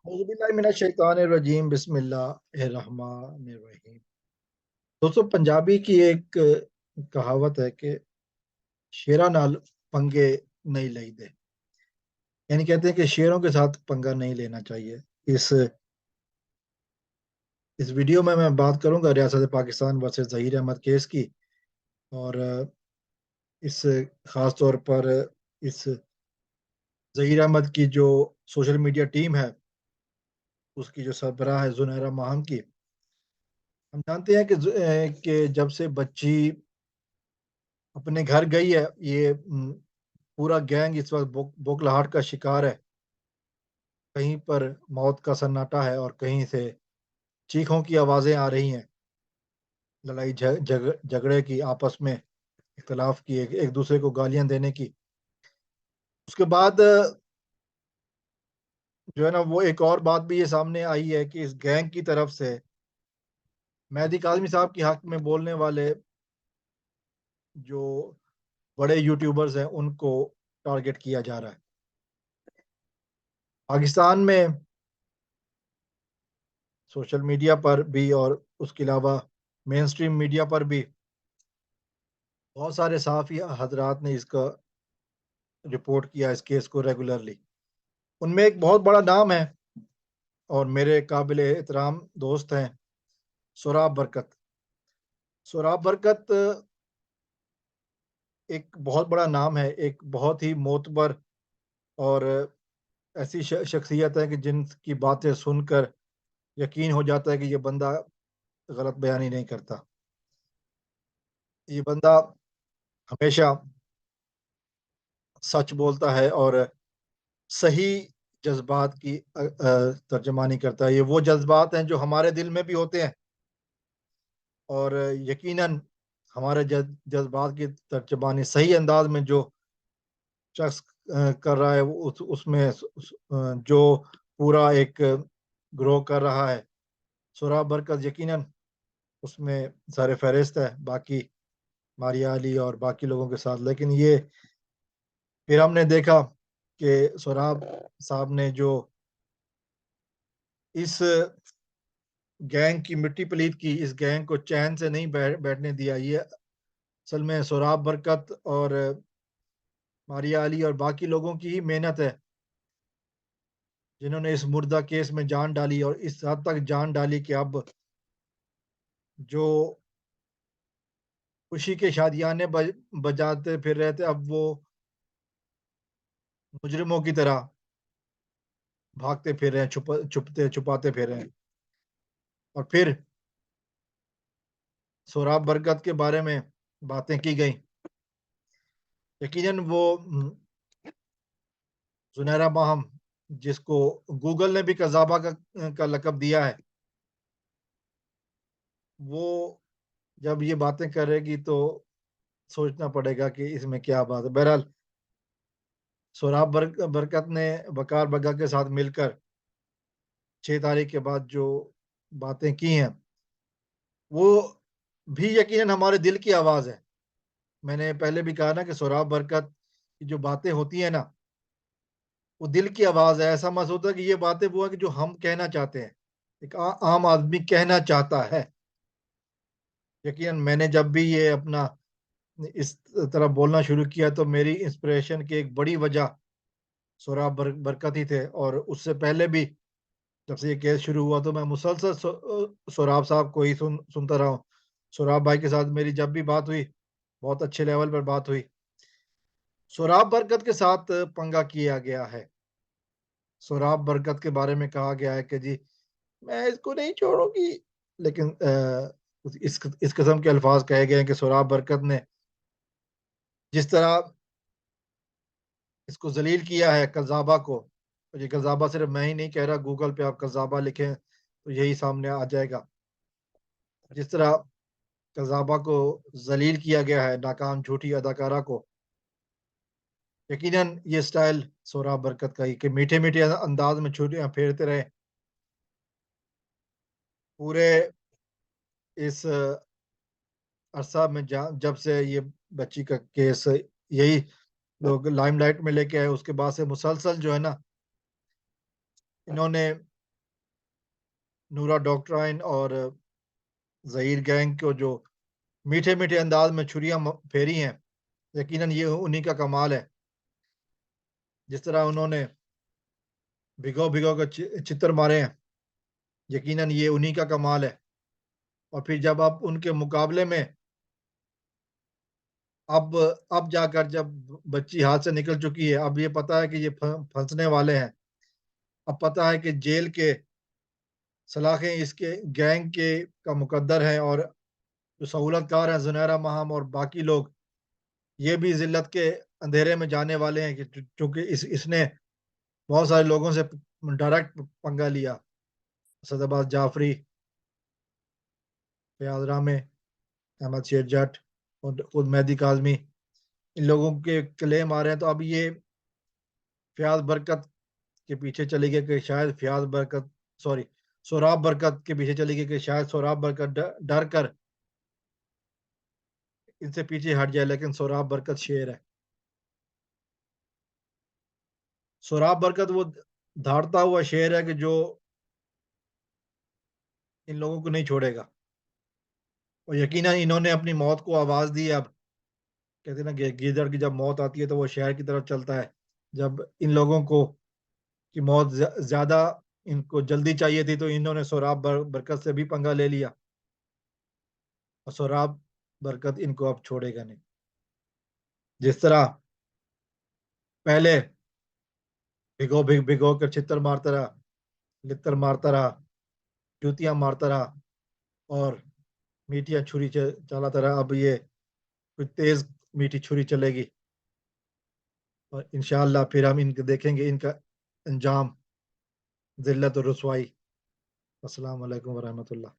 اعوذ باللہ من الشیطان الرجیم بسم اللہ الرحمن الرحیم۔ دوستو پنجابی کی ایک کہاوت ہے کہ شیراں نال پنگے نہیں لئی دے، یعنی کہتے ہیں کہ شیروں کے ساتھ پنگا نہیں لینا چاہیے۔ اس اس ویڈیو میں بات کروں گا ریاست پاکستان ورسز ظہیر احمد کیس کی، اور اس خاص طور پر اس ظہیر احمد کی جو سوشل میڈیا ٹیم ہے اس کی جو سربراہ ہے زنیرہ ماہم کی۔ ہم جانتے ہیں کہ جب سے بچی اپنے گھر گئی ہے، یہ پورا گینگ اس وقت بوکھلاہٹ کا شکار ہے۔ کہیں پر موت کا سناٹا ہے اور کہیں سے چیخوں کی آوازیں آ رہی ہیں، لڑائی جھگڑے کی، آپس میں اختلاف کی، ایک دوسرے کو گالیاں دینے کی۔ اس کے بعد جو ہے نا وہ ایک اور بات بھی یہ سامنے آئی ہے کہ اس گینگ کی طرف سے مہدی کاظمی صاحب کے حق میں بولنے والے جو بڑے یوٹیوبرز ہیں ان کو ٹارگٹ کیا جا رہا ہے۔ پاکستان میں سوشل میڈیا پر بھی اور اس کے علاوہ مین سٹریم میڈیا پر بھی بہت سارے صحافی حضرات نے اس کا رپورٹ کیا، اس کیس کو ریگولرلی۔ ان میں ایک بہت بڑا نام ہے اور میرے قابل احترام دوست ہیں سوراب برکت۔ سوراب برکت ایک بہت بڑا نام ہے، ایک بہت ہی معتبر اور ایسی شخصیت ہے کہ جن کی باتیں سن کر یقین ہو جاتا ہے کہ یہ بندہ غلط بیانی نہیں کرتا۔ یہ بندہ ہمیشہ سچ بولتا ہے اور صحیح جذبات کی ترجمانی کرتا ہے۔ یہ وہ جذبات ہیں جو ہمارے دل میں بھی ہوتے ہیں، اور یقیناً ہمارے جذبات کی ترجمانی صحیح انداز میں جو شخص کر رہا ہے، اس میں جو پورا ایک گروہ کر رہا ہے، سوراب برکت یقیناً اس میں سارے فہرست ہے، باقی ماریا علی اور باقی لوگوں کے ساتھ۔ لیکن یہ پھر ہم نے دیکھا کہ سوراب صاحب نے جو اس گینگ کی مٹی پلید کی، اس گینگ کو چین سے نہیں بیٹھنے دیا۔ یہ اصل میں سوراب برکت اور ماریا علی اور باقی لوگوں کی ہی محنت ہے جنہوں نے اس مردہ کیس میں جان ڈالی، اور اس حد تک جان ڈالی کہ اب جو خوشی کے شادیانے بجاتے پھر رہے تھے، اب وہ مجرموں کی طرح بھاگتے پھر رہے ہیں، چھپاتے پھر رہے ہیں۔ اور پھر سوراب برکت کے بارے میں باتیں کی گئیں۔ یقیناً وہ زنیرہ ماہم، جس کو گوگل نے بھی قذابہ کا لقب دیا ہے، وہ جب یہ باتیں کرے گی تو سوچنا پڑے گا کہ اس میں کیا بات ہے۔ بہرحال سوراب برکت نے وقار بگا کے ساتھ مل کر 6 تاریخ کے بعد جو باتیں کی ہیں وہ بھی یقیناً ہمارے دل کی آواز ہے۔ میں نے پہلے بھی کہا نا کہ سوراب برکت کی جو باتیں ہوتی ہیں نا وہ دل کی آواز ہے۔ ایسا محسوس ہوتا ہے کہ یہ باتیں وہ ہیں کہ جو ہم کہنا چاہتے ہیں، ایک عام آدمی کہنا چاہتا ہے۔ یقیناً میں نے جب بھی یہ اپنا اس طرح بولنا شروع کیا تو میری انسپریشن کی ایک بڑی وجہ سوراب برکت ہی تھے، اور اس سے پہلے بھی جب سے یہ کیس شروع ہوا تو میں مسلسل سوراب صاحب کو ہی سنتا رہا ہوں۔ سوراب بھائی کے ساتھ میری جب بھی بات ہوئی بہت اچھے لیول پر بات ہوئی۔ سوراب برکت کے ساتھ پنگا کیا گیا ہے۔ سوراب برکت کے بارے میں کہا گیا ہے کہ جی میں اس کو نہیں چھوڑوں گی، لیکن اس قسم کے الفاظ کہے گئے ہیں کہ سوراب برکت نے جس طرح اس کو ذلیل کیا ہے قذابہ کو، یہ قذابہ صرف میں ہی نہیں کہہ رہا، گوگل پہ آپ قذابہ لکھیں تو یہی سامنے آ جائے گا۔ جس طرح قذابہ کو ذلیل کیا گیا ہے، ناکام جھوٹی اداکارہ کو، یقیناً یہ سٹائل سوراب برکت کا ہی کہ میٹھے میٹھے انداز میں چھٹیاں پھیرتے رہے۔ پورے اس عرصہ میں جب سے یہ بچی کا کیس یہی لوگ لائم لائٹ میں لے کے آئے، اس کے بعد سے مسلسل جو ہے نا انہوں نے نورا ڈاکٹرائن اور ظہیر گینگ کو جو میٹھے میٹھے انداز میں چھریاں پھیری ہیں، یقیناً یہ انہی کا کمال ہے. جس طرح انہوں نے بھگو بھگو کر چتر مارے ہیں، یقیناً یہ انہی کا کمال ہے. اور پھر جب آپ ان کے مقابلے میں اب اب جا کر جب بچی ہاتھ سے نکل چکی ہے، اب یہ پتا ہے کہ یہ پھنسنے والے ہیں، اب پتا ہے کہ جیل کے سلاخیں اس کے گینگ کے کا مقدر ہیں، اور جو سہولت کار ہیں زنیرہ ماہم اور باقی لوگ، یہ بھی ذلت کے اندھیرے میں جانے والے ہیں، کہ چونکہ اس نے بہت سارے لوگوں سے ڈائریکٹ پنگا لیا. اسد عباس جعفری، فیاض رامے، احمد شیر جٹ اور خود مہدی کاظمی، ان لوگوں کے کلیم آ رہے ہیں. تو اب یہ فیاض برکت کے پیچھے چلی گئی کہ شاید فیاض برکت سوری سوراب برکت کے پیچھے چلی گئی کہ شاید سوراب برکت ڈر کر ان سے پیچھے ہٹ جائے، لیکن سوراب برکت شیر ہے. سوراب برکت وہ دھاڑتا ہوا شیر ہے کہ جو ان لوگوں کو نہیں چھوڑے گا. اور یقیناً انہوں نے اپنی موت کو آواز دی. اب کہتے ہیں نا کہ گیدڑ کی جب موت آتی ہے تو وہ شہر کی طرف چلتا ہے. جب ان لوگوں کو کی موت زیادہ ان کو جلدی چاہیے تھی تو انہوں نے سوراب برکت سے بھی پنگا لے لیا، اور سوراب برکت ان کو اب چھوڑے گا نہیں. جس طرح پہلے بھگو بھگو کر چھتر مارتا رہا، لتر مارتا رہا، جوتیاں مارتا رہا، اور میٹیاں چھری چلاتا رہا، اب یہ کوئی تیز میٹھی چھری چلے گی، اور انشاءاللہ پھر ہم ان کو دیکھیں گے ان کا انجام ذلت و رسوائی. السلام علیکم ورحمۃ اللہ.